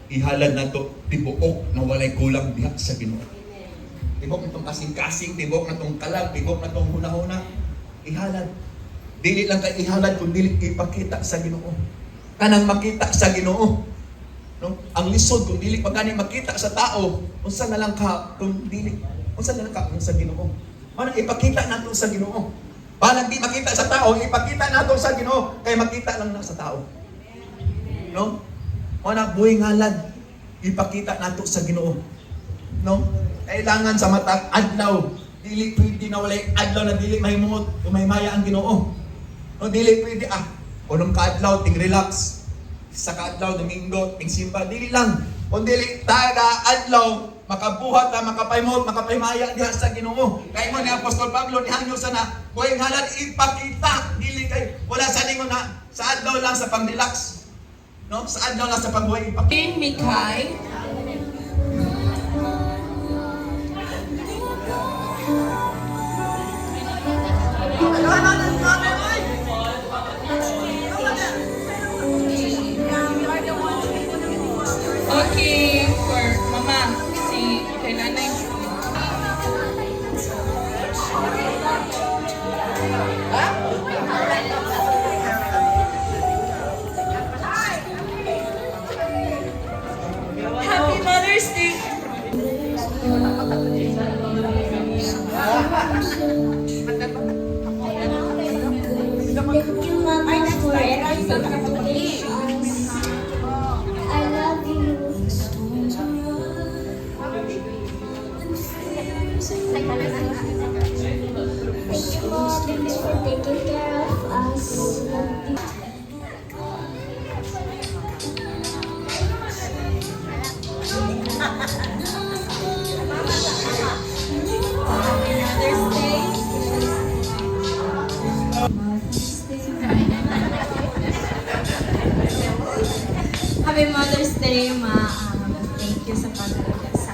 ihalad na to tibuok na walay kulang diha sa Ginoo. Tibok na itong kasing-kasing, tibok na itong kalag, tibok na itong huna-huna. Ihalad. Dili lang kay ihalad kung dili ipakita sa Ginoo. Kanang makita sa Ginoo. No? Ang lisod kung dili pa gani makita sa tao, unsa na lang ka kung dili, unsa na lang ka kung sa Ginoo. Ano ipakita nato sa Ginoo. Balang di makita sa tao, ipakita nato sa Ginoo kay makita lang na sa tao. No? Mana buhing halad ipakita nato sa Ginoo. No? Kailangan sa matag adlaw, dili pwede na walay adlaw na dili mahimot, umay-maya ang Ginoo. No, dili pwede unong kaadlaw ting relax. Sa kaadlaw Domingo ting simba, dili lang. Kung dili taga adlaw makabuhat ka, makapahimot, makapahimaya diha sa Ginoo. Kay mo ni Apostol Pablo ni hanyo sana, buhing halad ipakita, dili kay wala sa lingon na sa adlaw lang sa pang-relax. No? Sa adlaw lang sa pagbuhay ipakita. Mikay. Okay, for mama, si kay nanay. Happy Mother's Day! Thank you, Mama, for everything. I love you. Thank you, Mom, for taking care of us. Love you. Mother's Day. Happy Mother's Day, Ma. Thank you sa pag-alaga sa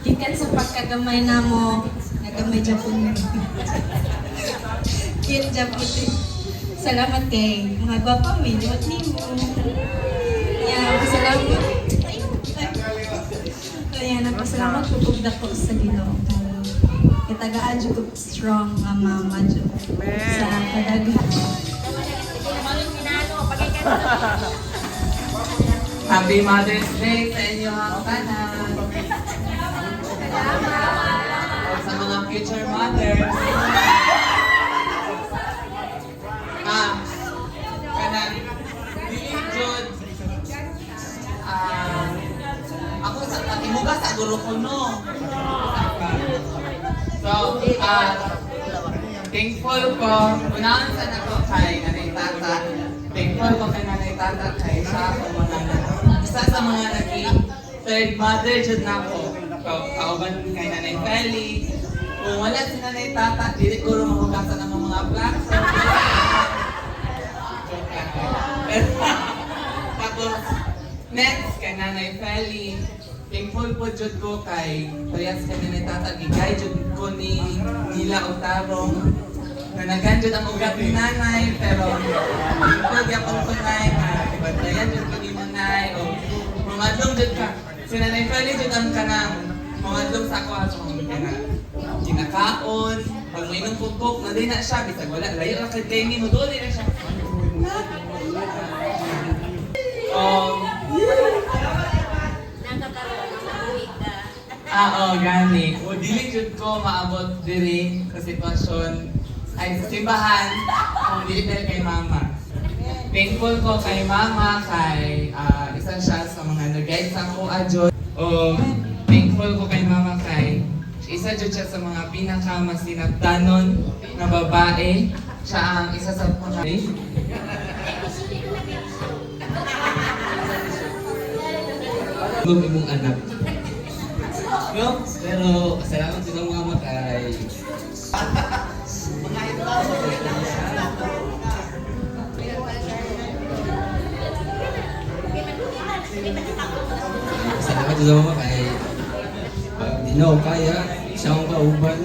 gikan sa pagkagamay na mo, nagamay Japon. Cute Japon. Salamat kay mga gwapa may liwat ni mo. Yeah, salamat. Kaya nagpasalamat po kung dako sa Ginoo. Kitagaan dyan ko strong nga mama dyan sa kadaghan. Happy Mother's Day sa inyo ang tanan. Sa mga future mothers. Kanan, dili jud. Ako sa imuga sa guro ko no. So, thankful ko. Unahan sa nako kay Nanay Tata. Thankful ko kay Nanay Tata kay siya ako mga isa sa mga naging third mother jud nako. Kauban kay Nanay Feli. Kung wala si Nanay Tata, dili ko rin mahugasan ang mga plato. Tapos, next kay Nanay Feli. Thankful po jud ko kay parehas kay Nanay Tata. Gigay jud ko ni Nila Otarong. Nanagan jud ang ugat ni Nanay, pero thankful gyapon ko nay. Ibantayan jud ko ni Nanay. O mga dong jud ka. Si Nanay Feli jud ang kanang mga dong sa ako ato kinakaon. Pag may nung kukuk, na din na siya. Bisag wala, layo lang kay Tengi mo, doon din na siya. Gani. O, dili jud ko maabot diri sa sitwasyon ay sa simbahan kung dili dahil kay mama. Thankful ko kay mama, kay isa siya sa mga nag-guide sa ako adjod. O, thankful ko kay mama kay isa jud siya sa mga pinakamasinabdanon na babae. Siya ang isa sa mga imong anak. No? Pero salamat sa mga mama kay salamat sa mama kay pag di na kaya isang kauban.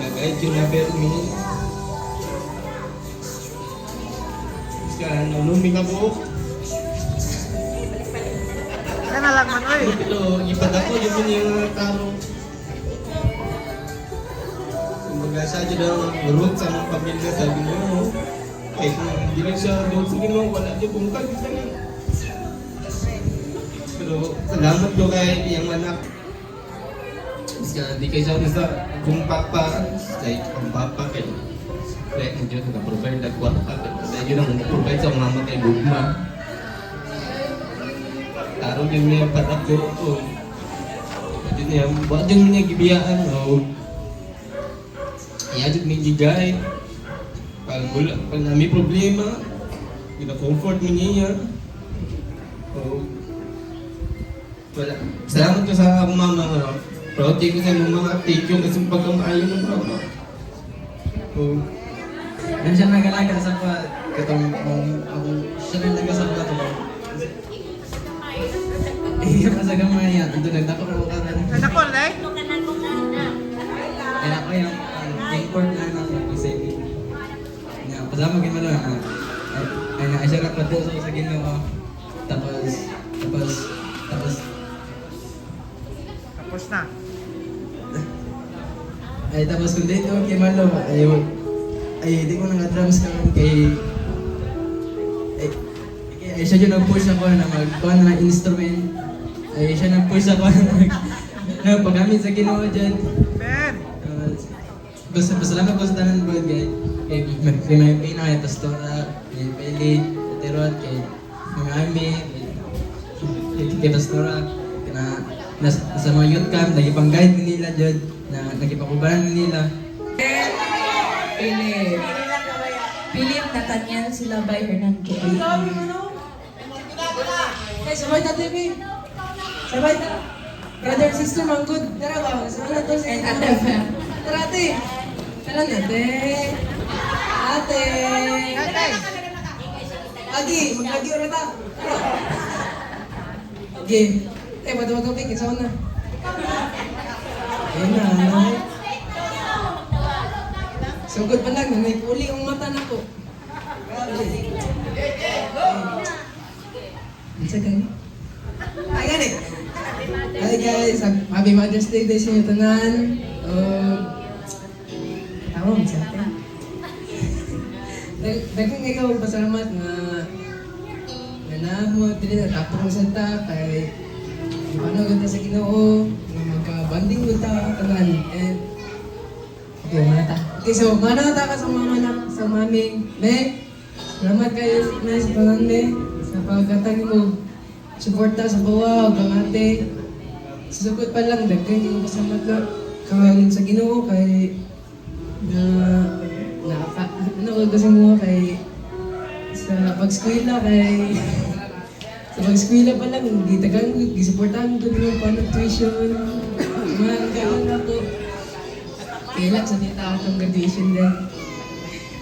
Nag-guide you na me. nanuming ako. Kana lang man oy. Pero ibaga ko yun yung taro. Kumbaga sa dyan ang root sa mga pamilya sa Ginoo. Kaya kung hindi lang siya root sa Ginoo, wala dyan bungkag. Pero salamat ko kay iyang anak. Di kayo siya sa kung papa, like ang papa kay kaya mo dyan nag-provide na kwarta. Kaya yun ang provide sa mama kay Gugma. Taro din niya patak ko ito. Pwede niya, buwan dyan niya gibiyaan. Iyadot may gigay. Pag may problema, gina-comfort mo niya. Wala. Salamat ko sa akong mama. Proud ko sa mga take yung kasi pagkamaayon ng mama. Yan siya nagalaga sa pa katong ako siya nang nagasabot ko. Iya sa gamay yan. Ando nagdako na karon. Nako lay. Kaya ako yung import na anak ko sa iyo. Ya, pasama gid man ay na siya ra pato sa Ginoo. Tapos Tapos na. ay tapos kung dito kay Malo ay di ko nang-drums karon kay ay siya yung nag-push ako na magkuha na ng instrument. Ay siya nag-push ako na paggamit sa Ginoo dyan. Ben. Basta salamat ko sa tanan po kay may pina kay Pastora, kay Peli, kay Terot, kay mga Ami, kay Pastora, sa mga youth camp, nagipang-guide nila dyan, na nagipakubaran nila. Philip Nathaniel Silabay Hernandez. Hey, sabay na TV. Sabay na. Brother and sister, man good. Tara ba? Sabay na to sa And Ate. Tara, ate. Tara na, ate. Ate. Agi, mag-agi ulit ta. Tara. Agi. Eh, matapag-topik. Isa na. Ayun na, ano? Sugod pa lang, may puli ang mata na ko. Isa gani? Ay, gani! Hi guys! Happy Mother's Day sa inyo tanan. Tawag sa atin. Dagang ikaw pasalamat na nanamo, dili na tapos sa ta kay ano ganda sa Ginoo nga magka-banding ganda tanan. And okay, manata. Okay, so manata ka sa mama na sa mami. Meg, salamat kayo na sa panande sa pagkatag mo. Suporta sa bawa, kang ate. Susukot pa lang, dagdag yung kasama ka. Kawalin sa Ginoo kay ano ko kasi mo kay sa pag-skwela kay sa pag-skwela pa lang, gitagang, gisuportahan ko yung pan-tuition. Mga kailan ako. Kailan sa tita ako ng graduation din.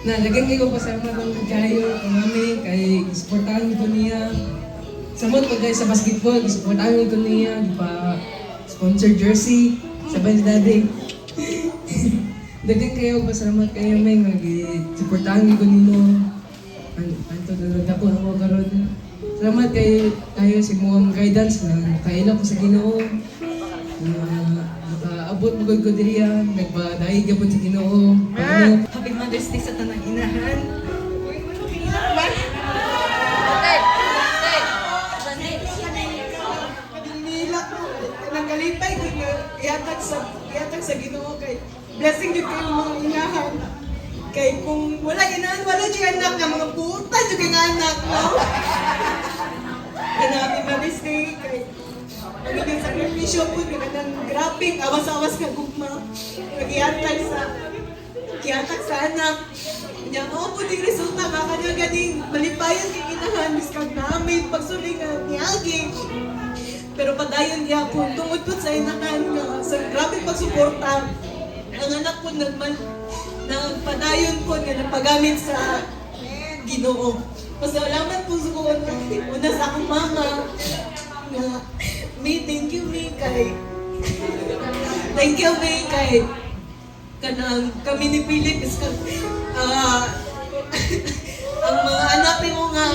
Nalagyan kayo kasama kong kayo, mami, kay gisuportahan ko niya. Samot ko guys sa basketball, gisuportahan ko niya, pa sponsor jersey, sabay si daddy. Dagan kayo, pasalamat kayo may mag-suportahan ko nimo. Anto na nagdako ako karon. Salamat kayo sa mga guidance na kaila ko sa Ginoo. Nakaabot mo ko diriya, nagpadaig gyapon sa Ginoo. Happy Mother's Day sa tanang inahan. Nila ko, nanggalipay ko iatag sa Ginoo kay blessing jud kayo mga inahan. Kay kung wala inahan, wala jud anak nga mga puta jud nga anak, no? Happy Mother's Day kay naging sakripisyo po, nagandang graphic, awas-awas ka gugma. Kiatag sa anak. Kanya mo po din resulta, baka niya ganing malipayan kay inahan, miskag namin, pagsulingan, niyagi. Pero padayon niya po, tungod po sa inahan nga, sa grabe pagsuporta, ang anak po nagpadayon po nga napagamit sa Ginoo. Pasalamat po sa una sa akong mama nga, May, thank you, May, kay kanang kami ni Philip is ang mga anak mo nga,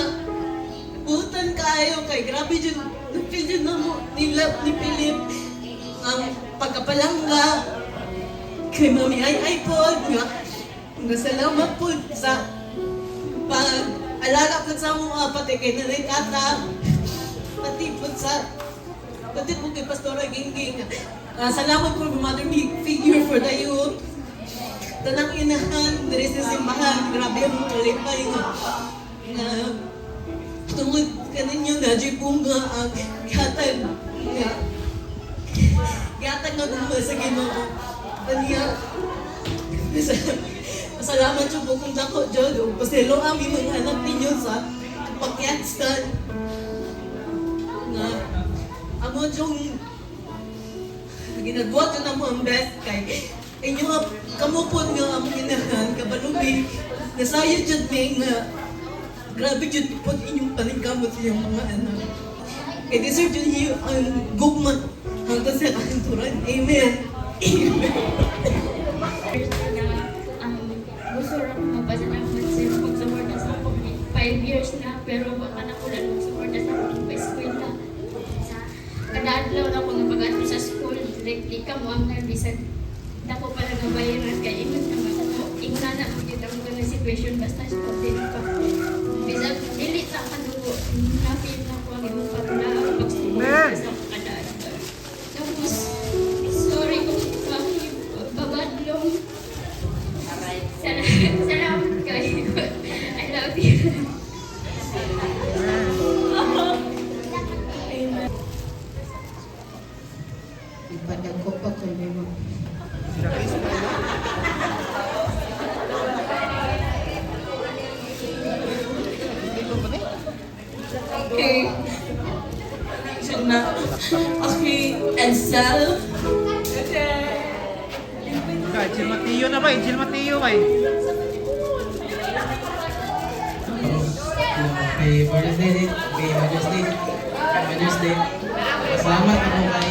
butan kayo kay grabe dyan, napil dyan na mo, nila, ni Philip, ang pagkapalangga, kay Mami ay pod nga, salamat po sa pag-alaga po sa mga pati kay Nanay Tata, pati po kay Pastora Gingging. Salamat po mother figure for the youth. Tanang inahan, dari sa simbahan, grabe ang kalipay na tungod ka ninyo na di po nga ang gatag nga gumawa sa Ginoo. Kaniya, salamat siya po kung dako dyan. Paselo amin mga anak ninyo sa pagyatstan na amo diyong ginagawa ko na mo ang best kay inyo nga kamupon nga ang inahan kabalubi nasaya dyan may nga grabe dyan po inyong paningkamot sa iyong mga anak kay deserve dyan niyo ang gugman hanggang sa kanturan. Amen. Amen. Gusto rin mapasalamat sa pag-suporta sa ako. 5 years na, pero baka na ko lang mag-suporta sa akong pa-school na. Kada adlaw na ako nga pag-ato sa school, directly ka mo ang narbisan. Dako pala nga bayaran kaya ingon naman ako. Ingon na ako dito ang mga situation basta student pa. Bisag, dili sa kanugo. Napil na ako ang imong pagla pag-suporta sa kada adlaw. Tapos, sorry kung bakit babadlong. Salamat kayo. I love you. Ipadag ko pa kung may mga Okay. Okay, and Sal. Jill Mateo na ba? Jill Mateo ba? Okay, Father's Day, okay, Mother's Day. Salamat ako kay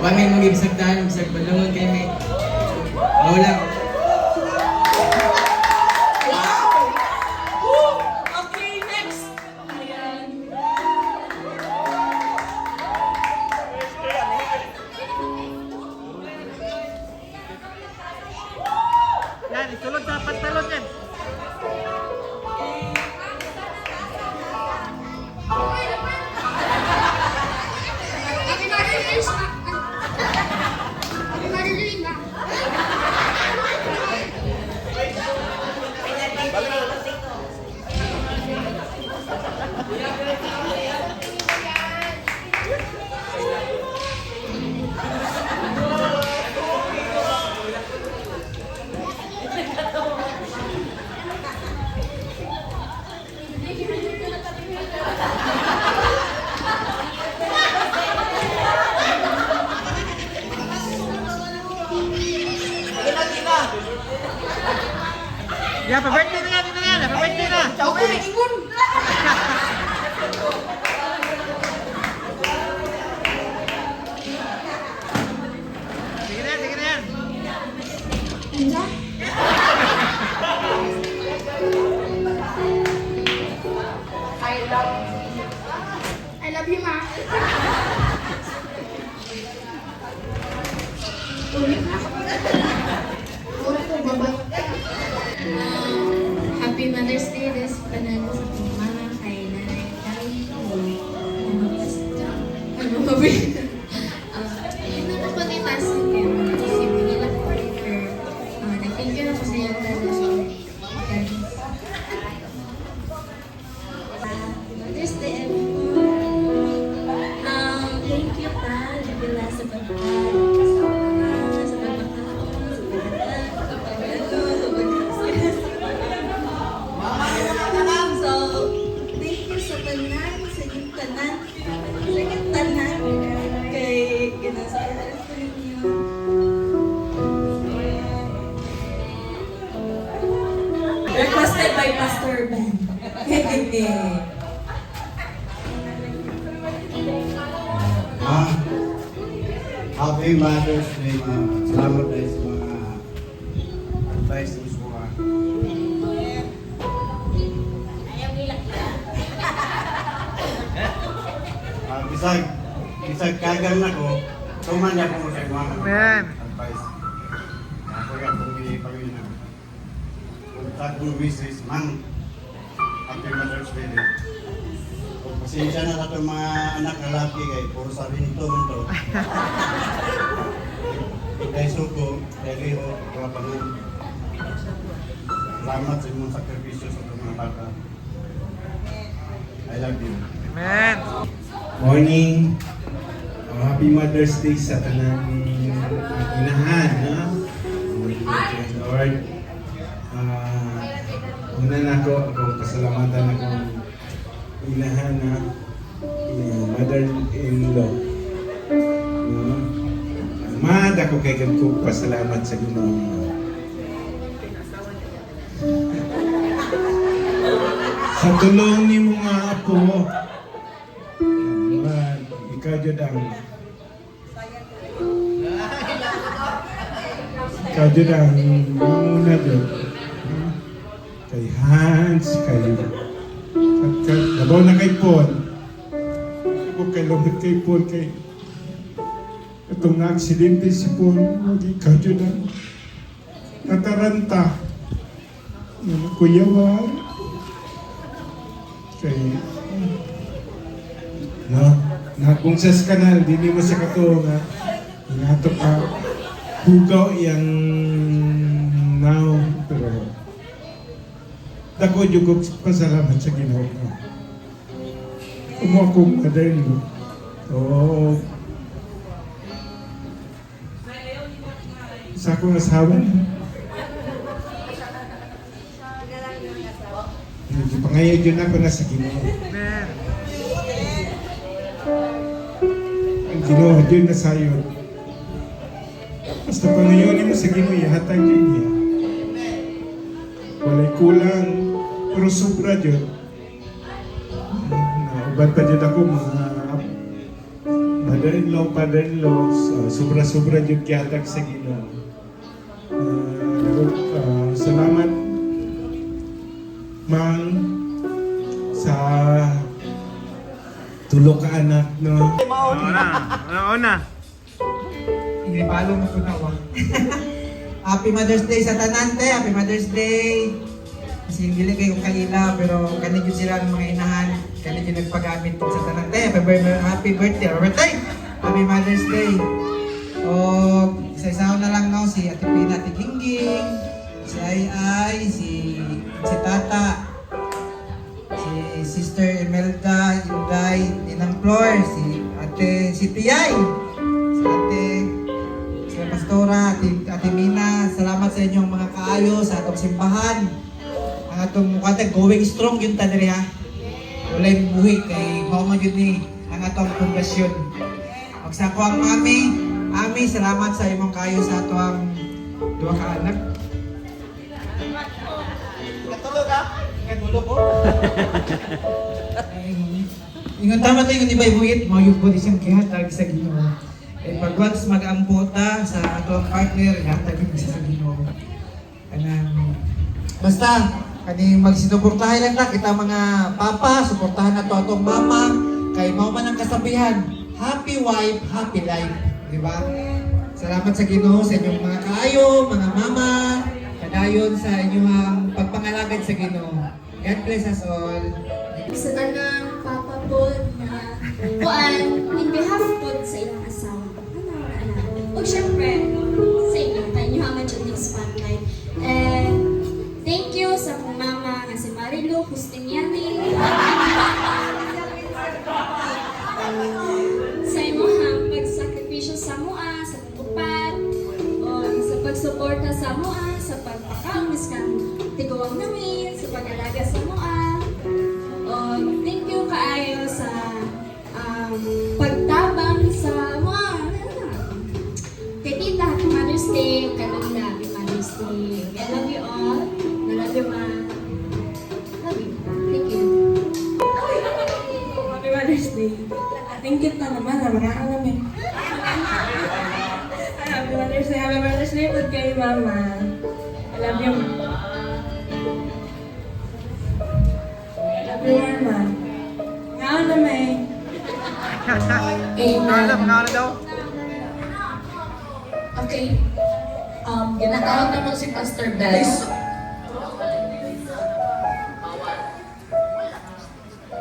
Mami mag-ibsagdan, bisag balungon kay may maulang. Okay, next. Ayan. Yan, isulod sa pantalon yan. Ya, pa-birthday na yan, ito na yan, pa-birthday na. Ako na ingon. Sige na yan, sige na yan. I love you, Ma. Happy Mother's Day, this panalo sa kong mama kay Nanay Tari. Ano ba ba yun? Ito na po ni Tasa yung sipin nila for her. Nag-thank you na po sa iyong dala. Mother's Day, everyone. Thank you, Pa. Nagila sa pagkakas. Sa pagkakaon, sa pagkakas, sa pagkakas. So, thank you sa tanan, sa inyong tanan, sa inyong tanan, kay ginasalamat ko ninyo. Requested by Pastor Ben. Happy Mother's Day, Ma'am. Salamat tayo sa mga advice mo sa mga Isag kagan na ko, tuman niya po sa mga Amen. advice. Ako yung pumili na. Kung tagbong wishes, man, happy Mother's Day. Kung pasensya na itong mga anak na laki kay puro sabi nito man to. Kay Suko, kay Leo, mga panun. Salamat sa inyong sakripisyo sa itong mga bata. I love you. Amen. Morning. Happy Mother's Day sa tanang inahan, no? Lord. Una na akong pasalamatan akong inahan na mother-in-law. No? Mahal ako kay ko pasalamat sa Ginoo. Sa tulong ni mga apo, ikaw jud ang muna jud. Kay Hans, kay labaw na kay Paul. Ako kay lumit kay Paul kay itong aksidente si Paul, ikaw jud ang nataranta. Kuya Juan. Kay no, na kung sa kanal dili mo sa kato nga inato ka hugaw yang now pero dako jud ko pasalamat sa Ginoo. Umo akong mother-in-law. Oh. Sa akong asawa. Pangayon yun ako na sa Ginoo. Amen. Ang Ginoo yun na sayo. Basta pangayon mo sa Ginoo, ihatag yun niya. Walay kulang, pero sobra yun. Nauban pa dyan ako mga mother-in-law, father-in-law, sobra-sobra yun kihatag sa Ginoo. Salamat, Mang, sa tulo ka anak, no? Una. Hindi palo mo na wa. Happy Mother's Day sa tanante, Happy Mother's Day. Kasi hindi kayo kaila, pero kanil yun sila ng mga inahan, kanil yun nagpagamit sa tanante. Happy birthday, Happy Mother's Day. O, isa-isaw na lang no, si Ate Pina, Ate Gingging, si Ai, si Tata, si Sister Imelda, Inday, Ninang Flor, si Tiyay, si Pastora, Ate Mina. Salamat sa inyong mga kaayo sa atong simbahan. Ang atong mukha going strong yun ta diri ha. Walay buhi kay mao man yun ni ang atong pundasyon. Magsako ang Ami, salamat sa imong kaayo sa atong duha ka anak. Katulog ha? Katulog ko? Ingon tama tayo yung iba'y buhit, mayug po isang kihatag sa Ginoo. Eh pag once mag-amputa sa atong partner, ihatag yung sa Ginoo. Basta, kani magsinuportahan lang na kita mga papa, suportahan na to atong mama, kay mao man ang kasabihan, happy wife, happy life. Diba? Salamat sa Ginoo sa inyong mga kaayo, mga mama, kadayon sa inyong pagpangalagad sa Ginoo. God bless us all. Sa tanang Papa po na in behalf po sa ilang asawa. O syempre, sa inyo, tayo haman dyan yung spotlight. And thank you sa kong mama nga si Marilu Justiniani. Sa imuhang pagsakripisyo sa mua, sa pagtupad, o sa pagsuporta sa mua, sa pagpakamis kang tiguang namin, sa pag-alaga sa mua. O thank you kaayo sa pagtabang sa mua. Kay Tita, Happy Mother's Day, kay Lola, Happy Mother's Day. I love you all. I love you, Ma. Love you. Thank you. Happy Mother's Day. Tingkit na naman, namaraan namin. Happy Mother's Day, Happy Mother's Day po kay Mama. I love you, Ma. I love you, Mama. Ngaon na may. Pangalan daw. Okay. Ginatawag naman si Pastor Bess.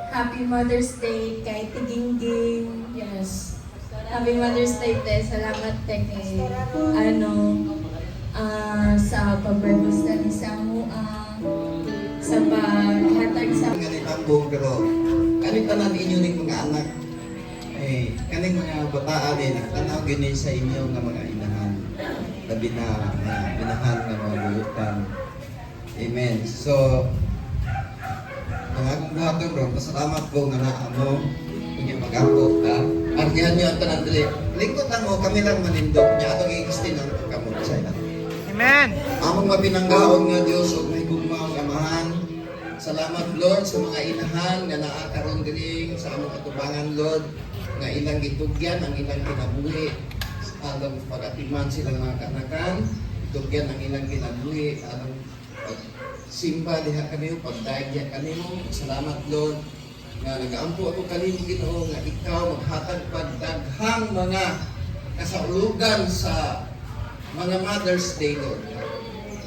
Happy Mother's Day kay Tigingging. Yes. Happy Mother's Day, te. Salamat, te, kay, sa pagbabusta ni Samu, sa paghatag sa... Ganit ang buong pero kanit tanan inyo ning mga anak kaning mga bataan nagtanaw gini sa inyo nga mga inahan labi na mga inahan nga mga bulutan. Amen. So nagbuhat bro, pasalamat ko nga naa mo inyo mag-ampo ha. Artihan niyo ang tanan dili. Lingkod lang mo kami lang manindog niya atong i-extend ang kamot sa ina. Amen. Among mapinanggaon nga Dios ug may gugmaw nga amahan. Salamat Lord sa mga inahan nga naa karon diri sa among katubangan Lord nga ilang gitugyan ang ilang kinabuhi alang pagatiman sila mga kanakan tugyan ang ilang kinabuhi alang simba diha kanimo pagdaig diha kanimo. Salamat Lord nga nagaampo ako kanimo Ginoo nga ikaw maghatag pagdaghang mga kasaulugan sa mga Mother's Day Lord.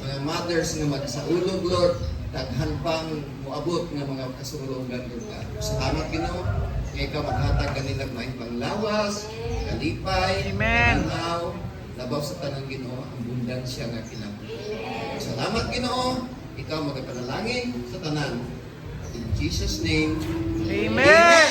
Mga mothers nga magsaulog Lord daghan pang moabot nga mga kasulungan Lord. Salamat Ginoo nga ikaw maghatag kanila maayong panglawas, kalipay, panglaw, labaw sa tanang Ginoo, abundansya nga kinabuhi. Salamat Ginoo, ikaw magapanalangin sa tanan. In Jesus' name, Amen.